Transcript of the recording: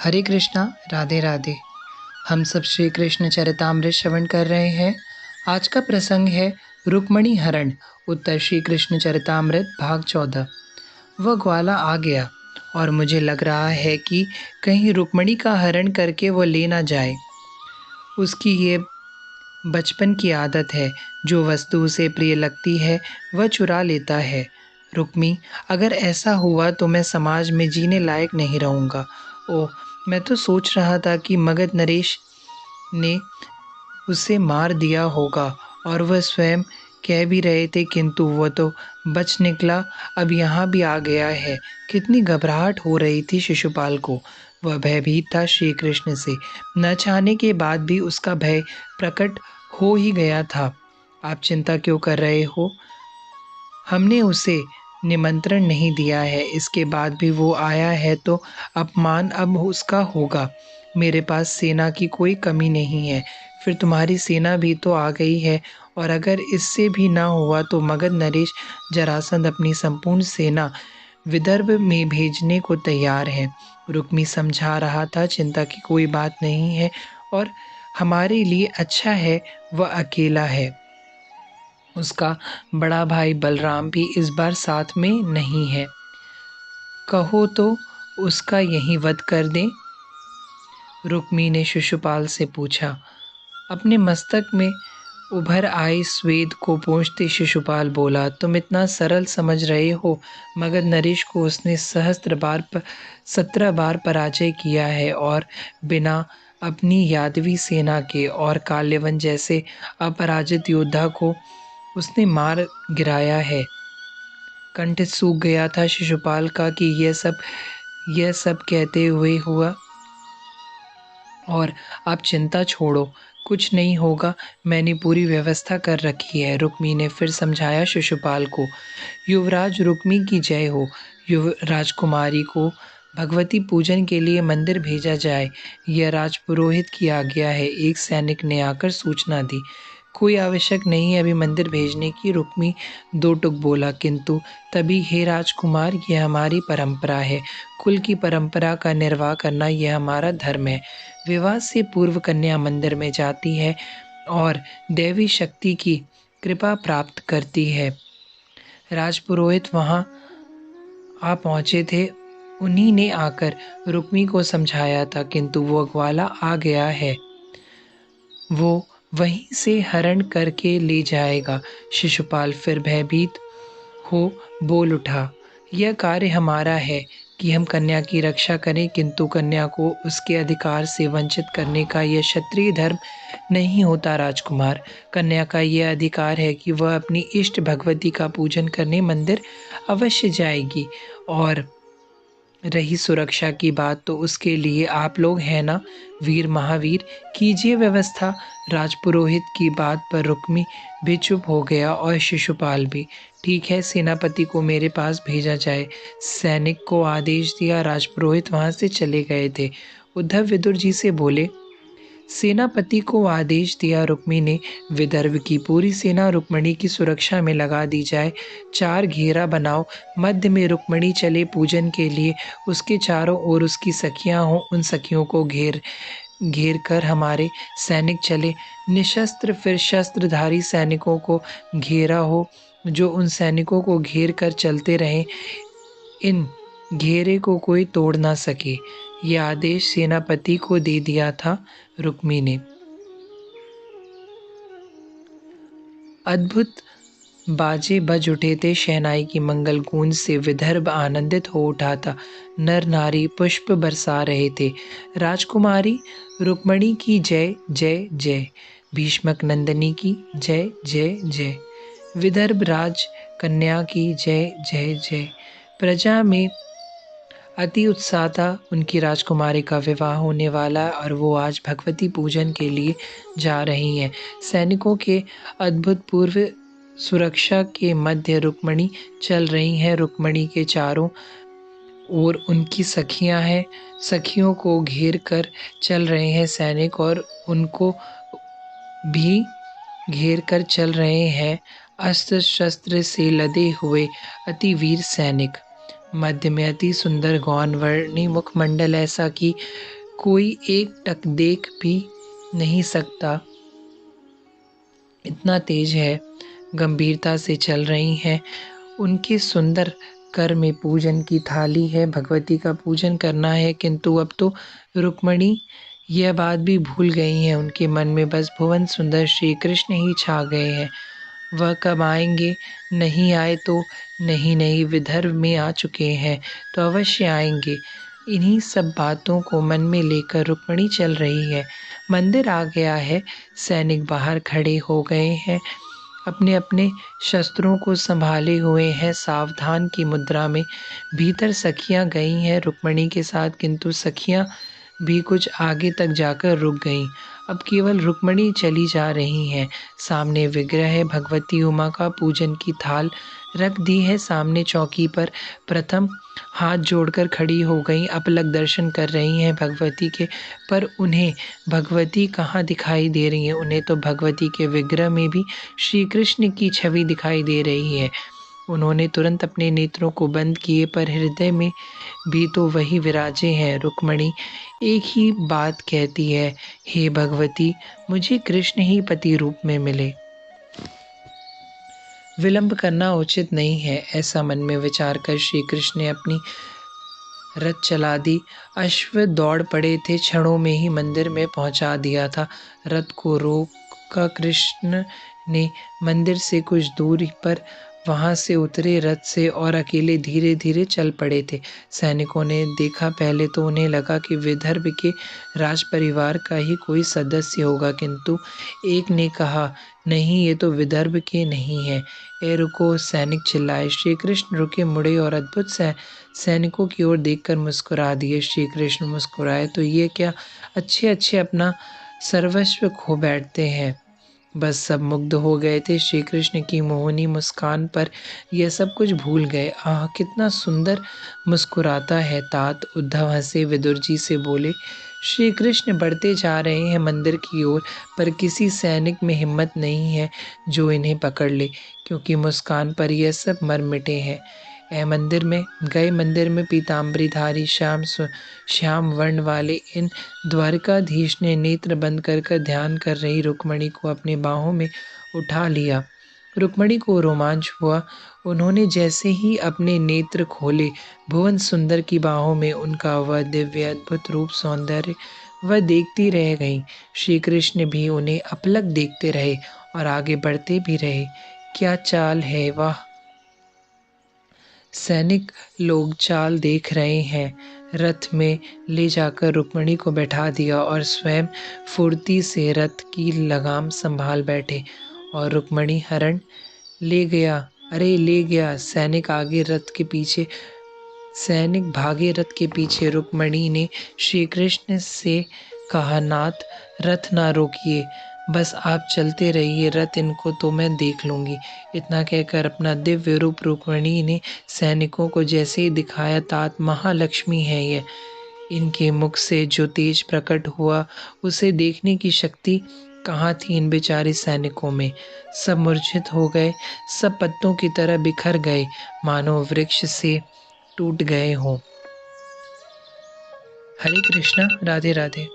हरे कृष्णा, राधे राधे। हम सब श्री कृष्ण चरितामृत श्रवण कर रहे हैं। आज का प्रसंग है रुक्मणी हरण, उत्तर श्री कृष्ण चरितामृत भाग 14। वह ग्वाला आ गया और मुझे लग रहा है कि कहीं रुक्मणी का हरण करके वो ले ना जाए। उसकी ये बचपन की आदत है, जो वस्तु उसे प्रिय लगती है वह चुरा लेता है। रुक्मी, अगर ऐसा हुआ तो मैं समाज में जीने लायक नहीं रहूँगा। ओह, मैं तो सोच रहा था कि मगध नरेश ने उसे मार दिया होगा और वह स्वयं कह भी रहे थे, किंतु वह तो बच निकला। अब यहाँ भी आ गया है। कितनी घबराहट हो रही थी शिशुपाल को। वह भयभीत था श्री कृष्ण से। न चाहने के बाद भी उसका भय प्रकट हो ही गया था। आप चिंता क्यों कर रहे हो? हमने उसे निमंत्रण नहीं दिया है, इसके बाद भी वो आया है तो अपमान अब उसका होगा। मेरे पास सेना की कोई कमी नहीं है। फिर तुम्हारी सेना भी तो आ गई है, और अगर इससे भी ना हुआ तो मगध नरेश जरासंध अपनी संपूर्ण सेना विदर्भ में भेजने को तैयार है। रुक्मी समझा रहा था, चिंता की कोई बात नहीं है और हमारे लिए अच्छा है वह अकेला है। उसका बड़ा भाई बलराम भी इस बार साथ में नहीं है। कहो तो उसका यहीं वध कर दें? रुक्मी ने शिशुपाल से पूछा। अपने मस्तक में उभर आए स्वेद को पोंछते शिशुपाल बोला, तुम इतना सरल समझ रहे हो? मगध नरेश को उसने 17 बार पराजय किया है और बिना अपनी यादवी सेना के और काल्यवन जैसे अपराजित योद्धा को उसने मार गिराया है। कंठ सूख गया था शिशुपाल का कि यह सब कहते हुए हुआ। और आप चिंता छोड़ो, कुछ नहीं होगा, मैंने पूरी व्यवस्था कर रखी है। रुक्मी ने फिर समझाया शिशुपाल को। युवराज रुक्मी की जय हो। राजकुमारी को भगवती पूजन के लिए मंदिर भेजा जाए, यह राजपुरोहित की आज्ञा है, एक सैनिक ने आकर सूचना दी। कोई आवश्यक नहीं है अभी मंदिर भेजने की, रुक्मी दो टुक बोला, किंतु तभी, हे राजकुमार, यह हमारी परंपरा है। कुल की परंपरा का निर्वाह करना यह हमारा धर्म है। विवाह से पूर्व कन्या मंदिर में जाती है और दैवी शक्ति की कृपा प्राप्त करती है। राजपुरोहित वहां आ पहुंचे थे, उन्हीं ने आकर रुक्मी को समझाया था, किंतु वो ग्वाला आ गया है, वो वहीं से हरण करके ले जाएगा। शिशुपाल फिर भयभीत हो बोल उठा, यह कार्य हमारा है कि हम कन्या की रक्षा करें, किंतु कन्या को उसके अधिकार से वंचित करने का यह क्षत्रिय धर्म नहीं होता। राजकुमार, कन्या का यह अधिकार है कि वह अपनी इष्ट भगवती का पूजन करने मंदिर अवश्य जाएगी। और रही सुरक्षा की बात, तो उसके लिए आप लोग हैं ना, वीर महावीर, कीजिए व्यवस्था। राजपुरोहित की बात पर रुक्मी भी चुप हो गया और शिशुपाल भी। ठीक है, सेनापति को मेरे पास भेजा जाए। सैनिक को आदेश दिया। राजपुरोहित वहां से चले गए थे। उद्धव विदुर जी से बोले, सेनापति को आदेश दिया, रुक्मी ने, विदर्भ की पूरी सेना रुक्मणी की सुरक्षा में लगा दी जाए। 4 घेरा बनाओ, मध्य में रुक्मणी चले पूजन के लिए, उसके चारों ओर उसकी सखियां हों, उन सखियों को घेर घेर कर हमारे सैनिक चले। निशस्त्र फिर शस्त्रधारी सैनिकों को घेरा हो, जो उन सैनिकों को घेर कर चलते रहें, इन घेरे को कोई तोड़ ना सके। यह आदेश सेनापति को दे दिया था रुक्मी ने। अद्भुत बाजे बज उठे थे, शहनाई की मंगल गूंज से विदर्भ आनंदित हो उठा था। नर नारी पुष्प बरसा रहे थे। राजकुमारी रुक्मणी की जय जय जय, भीष्मक नंदिनी की जय जय जय, विदर्भ राज कन्या की जय जय जय। प्रजा में अति उत्साह था। उनकी राजकुमारी का विवाह होने वाला और वो आज भगवती पूजन के लिए जा रही हैं। सैनिकों के अद्भुत पूर्व सुरक्षा के मध्य रुक्मणी चल रही हैं। रुक्मणी के चारों ओर उनकी सखियां हैं। सखियों को घेर कर चल रहे हैं सैनिक, और उनको भी घेर कर चल रहे हैं अस्त्र शस्त्र से लदे हुए अति वीर सैनिक। मध्य में अति सुंदर गौन वर्णी मुखमंडल, ऐसा कि कोई एक टक देख भी नहीं सकता, इतना तेज है। गंभीरता से चल रही हैं। उनके सुंदर कर में पूजन की थाली है, भगवती का पूजन करना है, किंतु अब तो रुक्मणी यह बात भी भूल गई हैं। उनके मन में बस भुवन सुंदर श्री कृष्ण ही छा गए हैं। वह कब आएंगे? नहीं आए तो नहीं, नहीं विदर्भ में आ चुके हैं तो अवश्य आएंगे। इन्हीं सब बातों को मन में लेकर रुक्मणी चल रही है। मंदिर आ गया है। सैनिक बाहर खड़े हो गए हैं, अपने अपने शस्त्रों को संभाले हुए हैं, सावधान की मुद्रा में। भीतर सखियां गई हैं रुक्मणी के साथ, किंतु सखियां भी कुछ आगे तक जाकर रुक गईं। अब केवल रुक्मणी चली जा रही हैं। सामने विग्रह है भगवती उमा का, पूजन की थाल रख दी है सामने चौकी पर। प्रथम हाथ जोड़कर खड़ी हो गई, अपलक दर्शन कर रही हैं भगवती के, पर उन्हें भगवती कहाँ दिखाई दे रही हैं। उन्हें तो भगवती के विग्रह में भी श्री कृष्ण की छवि दिखाई दे रही है। उन्होंने तुरंत अपने नेत्रों को बंद किए, पर हृदय में भी तो वही विराजे हैं। रुक्मणी एक ही बात कहती है, हे भगवती, मुझे कृष्ण ही पति रूप में मिले। विलंब करना उचित नहीं है, ऐसा मन में विचार कर श्री कृष्ण ने अपनी रथ चला दी। अश्व दौड़ पड़े थे, क्षणों में ही मंदिर में पहुंचा दिया था। रथ को रोका कृष्ण ने मंदिर से कुछ दूरी पर, वहां से उतरे रथ से और अकेले धीरे धीरे चल पड़े थे। सैनिकों ने देखा, पहले तो उन्हें लगा कि विदर्भ के राज परिवार का ही कोई सदस्य होगा, किंतु एक ने कहा, नहीं, ये तो विदर्भ के नहीं है। ए रुको, सैनिक चिल्लाए। श्री कृष्ण रुके, मुड़े और अद्भुत सैनिकों की ओर देखकर मुस्कुरा दिए। श्री कृष्ण मुस्कुराए तो ये क्या, अच्छे अच्छे अपना सर्वस्व खो बैठते हैं। बस सब मुग्ध हो गए थे श्री कृष्ण की मोहनी मुस्कान पर, यह सब कुछ भूल गए। आह, कितना सुंदर मुस्कुराता है तात। उद्धव हंसे, विदुर जी से बोले। श्री कृष्ण बढ़ते जा रहे हैं मंदिर की ओर, पर किसी सैनिक में हिम्मत नहीं है जो इन्हें पकड़ ले, क्योंकि मुस्कान पर यह सब मर मिटे हैं। मंदिर में गए, मंदिर में पीताम्बरीधारी श्याम वर्ण वाले इन द्वारकाधीश ने नेत्र बंद कर ध्यान कर रही रुक्मणी को अपने बाहों में उठा लिया। रुक्मणी को रोमांच हुआ। उन्होंने जैसे ही अपने नेत्र खोले, भुवन सुंदर की बाहों में उनका वह दिव्य अद्भुत रूप सौंदर्य वह देखती रह गई। श्री कृष्ण भी उन्हें अपलक देखते रहे और आगे बढ़ते भी रहे। क्या चाल है, वाह! सैनिक लोग चाल देख रहे हैं। रथ में ले जाकर रुक्मणी को बैठा दिया और स्वयं फुर्ती से रथ की लगाम संभाल बैठे। और रुक्मणी हरण ले गया, अरे ले गया। सैनिक भागे रथ के पीछे। रुक्मणी ने श्री कृष्ण से कहा, नाथ, रथ ना रोकिए, बस आप चलते रहिए, रथ इनको तो मैं देख लूंगी। इतना कहकर अपना दिव्य रूप रुक्मणी ने सैनिकों को जैसे ही दिखाया, तात, महालक्ष्मी है ये। इनके मुख से जो तेज प्रकट हुआ, उसे देखने की शक्ति कहाँ थी इन बेचारे सैनिकों में। सब मूर्छित हो गए, सब पत्तों की तरह बिखर गए, मानो वृक्ष से टूट गए हों। हरे कृष्णा, राधे राधे।